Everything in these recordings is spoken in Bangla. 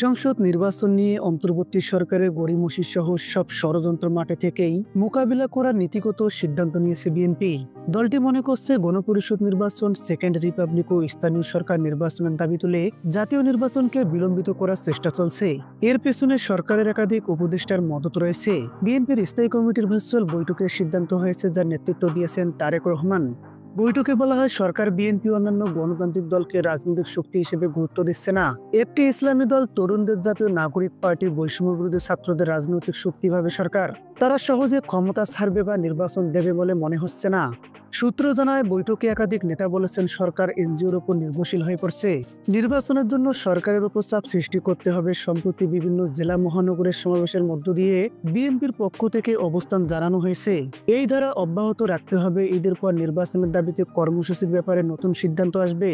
সংসদ নির্বাচন নিয়ে অন্তর্বর্তী সরকারের গড়িমসি সহ সব ষড়যন্ত্র মাঠে থেকেই মোকাবিলা করার নীতিগত সিদ্ধান্ত নিয়েছে বিএনপি। দলটি মনে করছে গণপরিষদ নির্বাচন, সেকেন্ড রিপাবলিক ও স্থানীয় সরকার নির্বাচনের দাবি তুলে জাতীয় নির্বাচনকে বিলম্বিত করার চেষ্টা চলছে। এর পেছনে সরকারের একাধিক উপদেষ্টার মদত রয়েছে। বিএনপির স্থায়ী কমিটির ভার্চুয়াল বৈঠকের সিদ্ধান্ত হয়েছে, যার নেতৃত্ব দিয়েছেন তারেক রহমান। বৈঠকে বলা হয়, সরকার বিএনপি অন্যান্য গণতান্ত্রিক দলকে রাজনৈতিক শক্তি হিসেবে গুরুত্ব দিচ্ছে না। একটি ইসলামী দল, তরুণদের জাতীয় নাগরিক পার্টি, বৈষম্য বিরোধী ছাত্রদের রাজনৈতিক শক্তি ভাবে সরকার। তারা সহজে ক্ষমতা ছাড়বে বা নির্বাচন দেবে বলে মনে হচ্ছে না। সূত্র জানায়, বৈঠকে একাধিক নেতা বলেছেন সরকার এনজিওর উপর নির্ভরশীল হয়ে পড়ছে। নির্বাচনের জন্য সরকারের উপর চাপ সৃষ্টি করতে হবে। সম্প্রতি বিভিন্ন জেলা মহানগরের সমাবেশের মধ্য দিয়ে বিএনপির পক্ষ থেকে অবস্থান জানানো হয়েছে। এই ধারা অব্যাহত রাখতে হবে। ঈদের পর নির্বাচনের দাবিতে কর্মসূচির ব্যাপারে নতুন সিদ্ধান্ত আসবে।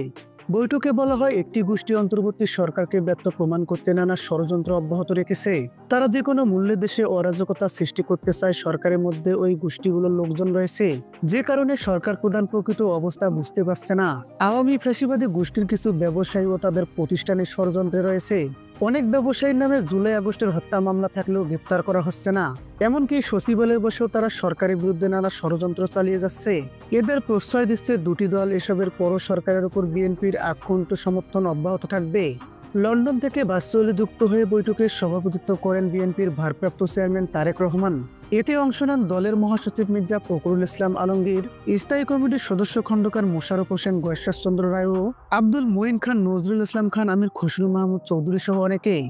বৈঠকে বলা হয়, একটি গোষ্ঠী অন্তর্বর্তী সরকারকে ব্যর্থ প্রমাণ করতে নানা ষড়যন্ত্র অব্যাহত রেখেছে। তারা যে কোনো মূল্যে দেশে অরাজকতা সৃষ্টি করতে চায়। সরকারের মধ্যে ওই গোষ্ঠীগুলোর লোকজন রয়েছে, যে কারণে সরকার প্রধান প্রকৃত অবস্থা বুঝতে পারছে না। আওয়ামী ফ্যাসিবাদী গোষ্ঠীর কিছু ব্যবসায়ী ও তাদের প্রতিষ্ঠানের ষড়যন্ত্রে রয়েছে। অনেক ব্যবসায়ীর নামে জুলাই আগস্টের হত্যা মামলা থাকলেও গ্রেপ্তার করা হচ্ছে না। এমনকি সচিবালয়ে বসেও তারা সরকারের বিরুদ্ধে নানা ষড়যন্ত্র চালিয়ে যাচ্ছে। এদের প্রশ্রয় দিচ্ছে দুটি দল। এসবের পরও সরকারের উপর বিএনপির আকুণ্ঠ সমর্থন অব্যাহত থাকবে। লন্ডন থেকে ভার্চুয়ালি যুক্ত হয়ে বৈঠকে সভাপতিত্ব করেন বিএনপির ভারপ্রাপ্ত চেয়ারম্যান তারেক রহমান। এতে অংশ নেন দলের মহাসচিব মির্জা ফখরুল ইসলাম আলমগীর, স্থায়ী কমিটির সদস্য খন্দকার মোশাররফ হোসেন, গয়েশ্বর চন্দ্র রায় ও আব্দুল মঈন খান, নজরুল ইসলাম খান, আমির খসরু মাহমুদ চৌধুরী সহ অনেকেই।